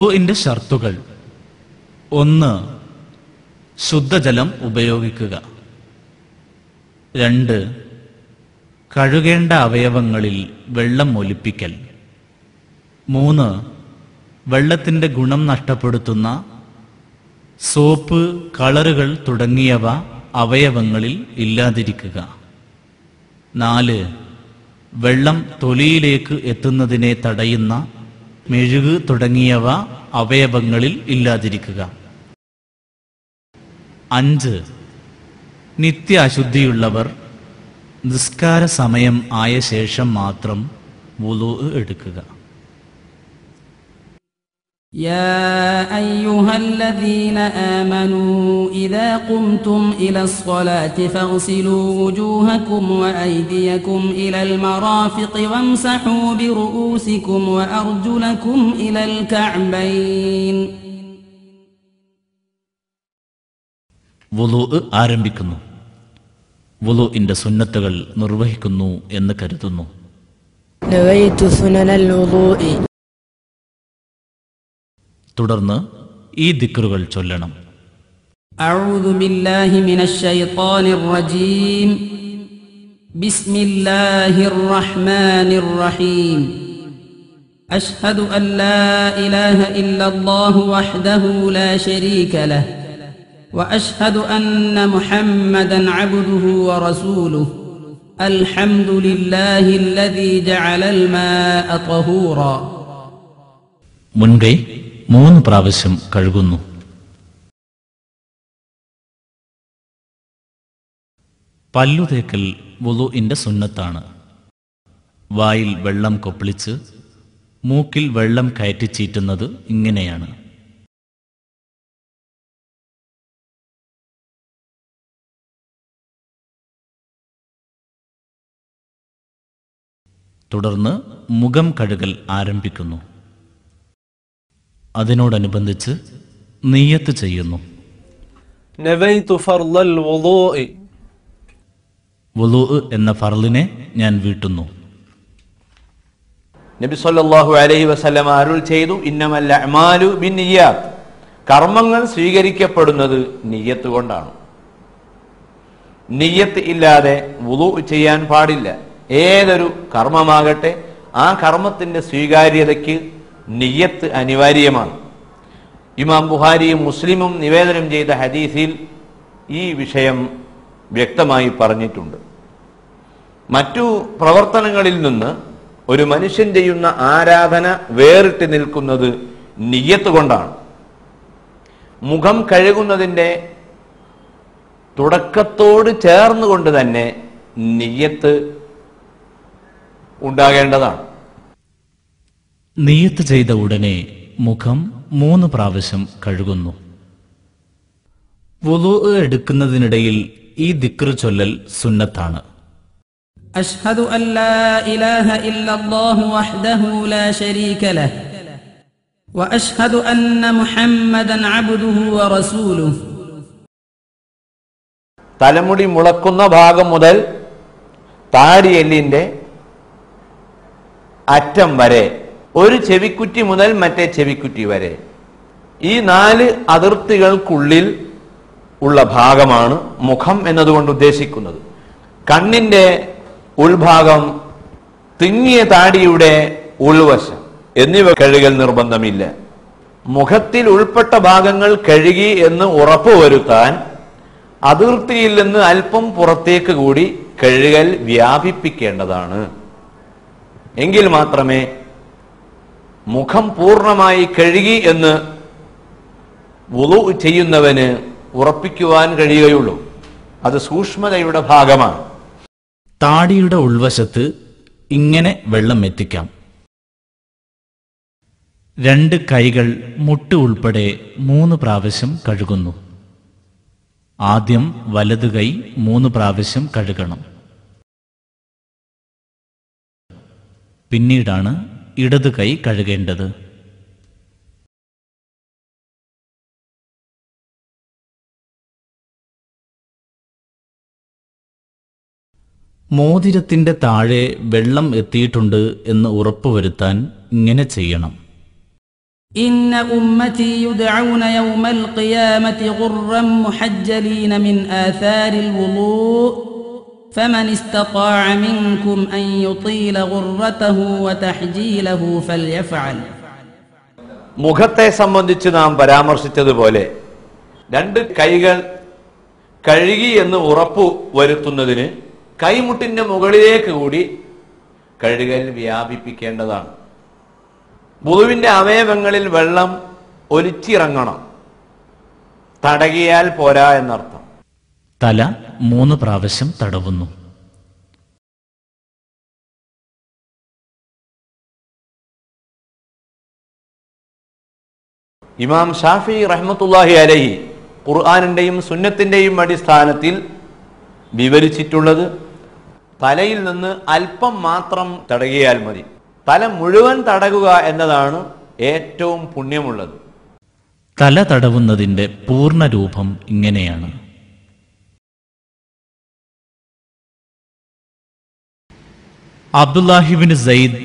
വുളുഇന്റെ ഷർത്തുകൾ: 1. ശുദ്ധജലം ഉപയോഗിക്കുക. 2. കഴുകേണ്ട അവയവങ്ങളിൽ വെള്ളം ഒലിപ്പിക്കൽ. 3. വെള്ളത്തിന്റെ ഗുണം നഷ്ടപ്പെടുത്തുന്ന സോപ്പ്, കളറുകൾ തുടങ്ങിയവ അവയവങ്ങളിൽ ഇല്ലാതിരിക്കുക. 4. വെള്ളം തൊലിയിലേക്ക് എത്തുന്നതിനെ തടയുന്ന മെഴുക് തുടങ്ങിയവ അവയവങ്ങളിൽ ഇല്ലാതിരിക്കുക. 5. നിത്യ അശുദ്ധിയുള്ളവർ നിസ്കാര സമയം ആയ ശേഷം മാത്രം വുളൂഅ് എടുക്കുക. يا أيها الذين آمنوا إذا قمتم إلى الصلاة فاغسلوا وجوهكم وأيديكم إلى المرافق وامسحوا برؤوسكم وأرجلكم إلى الكعبين. വുളൂഅ് ആരംഭിക്കുന്നു. വുളൂഇന്റെ സുന്നത്തുകൾ നിർവഹിക്കുന്നു എന്ന് കരുതുന്നു. نويت سنن الوضوء. തുടർന്ന് ഈ ദിക്റുകൾ ചൊല്ലണം. أعوذ بالله من الشيطان الرجيم. بسم الله الرحمن الرحيم. أشهد أن لا إله إلا الله وحده لا شريك له وأشهد أن محمدا عبده ورسوله. الحمد لله الذي جعل الماء طهورا. മുൻകൈ 3 പ്രാവശ്യം കഴുകുന്നു. പല്ലുതേക്കൽ വുളൂഇന്റെ സുന്നത്താണ്. വായിൽ വെള്ളം കൊപ്പിളിച്ച് മൂക്കിൽ വെള്ളം കയറ്റിച്ചീറ്റുന്നത് ഇങ്ങനെയാണ്. തുടർന്ന് മുഖം കഴുകൽ ആരംഭിക്കുന്നു. അതിനോടനുബന്ധിച്ച് നിയ്യത്ത് ചെയ്യുന്നു. നവൈതു ഫർളൽ വുളൂഇ. വുളൂഅ് എന്ന ഫർളിനെ ഞാൻ വീട്ടുന്നു. നബി സല്ലല്ലാഹു അലൈഹി വസല്ലം അരുൾ ചെയ്തു, ഇന്നമൽ അഅ്മാലു ബിന്നിയ്യാത്ത്. കർമ്മങ്ങൾ സ്വീകരിക്കപ്പെടുന്നത് നിയ്യത്ത് കൊണ്ടാണ്. നിയ്യത്ത് ഇല്ലാതെ വുളൂഅ് ചെയ്യാൻ പാടില്ല. ഏതൊരു കർമ്മമാകട്ടെ ആ കർമ്മത്തിന്റെ സ്വീകാര്യതയ്ക്ക് നിയ്യത്ത് അനിവാര്യമാണ്. ഇമാം ബുഖാരിയും മുസ്ലിമും നിവേദനം ചെയ്ത ഹദീസിൽ ഈ വിഷയം വ്യക്തമായി പറഞ്ഞിട്ടുണ്ട്. മറ്റു പ്രവർത്തനങ്ങളിൽ നിന്ന് ഒരു മനുഷ്യൻ ചെയ്യുന്ന ആരാധന വേറിട്ട് നിൽക്കുന്നത് നിയ്യത്ത് കൊണ്ടാണ്. മുഖം കഴുകുന്നതിൻ്റെ തുടക്കത്തോട് ചേർന്നുകൊണ്ട് തന്നെ നിയ്യത്ത് ഉണ്ടാകേണ്ടതാണ്. നിയ്യത്ത് ചെയ്ത ഉടനെ മുഖം 3 പ്രാവശ്യം കഴുകുന്നു. വുളൂഅ് എടുക്കുന്നതിനിടയിൽ ഈ ദിക്ർ ചൊല്ലൽ സുന്നത്താണ്. أشهد أن لا إله إلا الله وحده لا شريك له وأشهد أن محمدا عبده ورسوله. തലമുടി മുളക്കുന്ന ഭാഗം മുതൽ താടിയെല്ലിന്റെ അറ്റം വരെ, ഒരു ചെവിക്കുറ്റി മുതൽ മറ്റേ ചെവിക്കുറ്റി വരെ, ഈ 4 അതിർത്തികൾക്കുള്ളിൽ ഉള്ള ഭാഗമാണ് മുഖം എന്നതുകൊണ്ട് ഉദ്ദേശിക്കുന്നത്. കണ്ണിന്റെ ഉൾഭാഗം, തിങ്ങിയ താടിയുടെ ഉൾവശം എന്നിവ കഴുകൽ നിർബന്ധമില്ല. മുഖത്തിൽ ഉൾപ്പെട്ട ഭാഗങ്ങൾ കഴുകി എന്ന് ഉറപ്പുവരുത്താൻ അതിർത്തിയിൽ നിന്ന് അല്പം പുറത്തേക്ക് കൂടി കഴുകൽ വ്യാപിപ്പിക്കേണ്ടതാണ്. എങ്കിൽ മാത്രമേ മുഖം പൂർണ്ണമായി കഴുകി എന്ന് വുളൂഅ് ചെയ്യുന്നവന് ഉറപ്പിക്കുവാൻ കഴിയുകയുള്ളൂ. അത് സൂക്ഷ്മതയുടെ ഭാഗമാണ്. താടിയുടെ ഉൾവശത്ത് ഇങ്ങനെ വെള്ളം എത്തിക്കാം. 2 കൈകൾ മുട്ട് ഉൾപ്പെടെ 3 പ്രാവശ്യം കഴുകുന്നു. ആദ്യം വലതു കൈ 3 പ്രാവശ്യം കഴുകണം. പിന്നീടാണ് ഇടതു കൈ കഴുകേണ്ടത്. മോതിരത്തിന്റെ താഴെ വെള്ളം എത്തിയിട്ടുണ്ട് എന്ന് ഉറപ്പുവരുത്താൻ ഇങ്ങനെ ചെയ്യണം. إن أمتي يدعون يوم القيامة غرا محجلين من آثار الوضوء فمن استطاع منكم أن يطيل غرته وتحجيله فليفعل. മുഖത്തെ സംബന്ധിച്ച് നാം പരാമർശിച്ചതുപോലെ രണ്ട് കൈകൾ കഴുകി എന്ന് ഉറപ്പു വരുത്തുന്നതിന് കൈമുട്ടിന്റെ മുകളിലേക്ക് കൂടി കഴുകൽ വ്യാപിപ്പിക്കേണ്ടതാണ്. വുളുവിന്റെ അവയവങ്ങളിൽ വെള്ളം ഒലിച്ചിറങ്ങണം, തടകിയാൽ പോരാ എന്നർത്ഥം. തല 3 പ്രാവശ്യം തടവുന്നു. ഇമാം ഷാഫി റഹ്മത്തുള്ളാഹി അലൈഹി ഖുർആനിന്റെയും സുന്നത്തിന്റെയും അടിസ്ഥാനത്തിൽ വിവരിച്ചിട്ടുള്ളത് തലയിൽ നിന്ന് അല്പം മാത്രം തടകിയാൽ മതി. തല മുഴുവൻ തടകുക എന്നതാണ് ഏറ്റവും പുണ്യമുള്ളത്. തല തടവുന്നതിന്റെ പൂർണ്ണ രൂപം ഇങ്ങനെയാണ്: അബ്ദുല്ലാഹിബ്നു സയ്യിദ്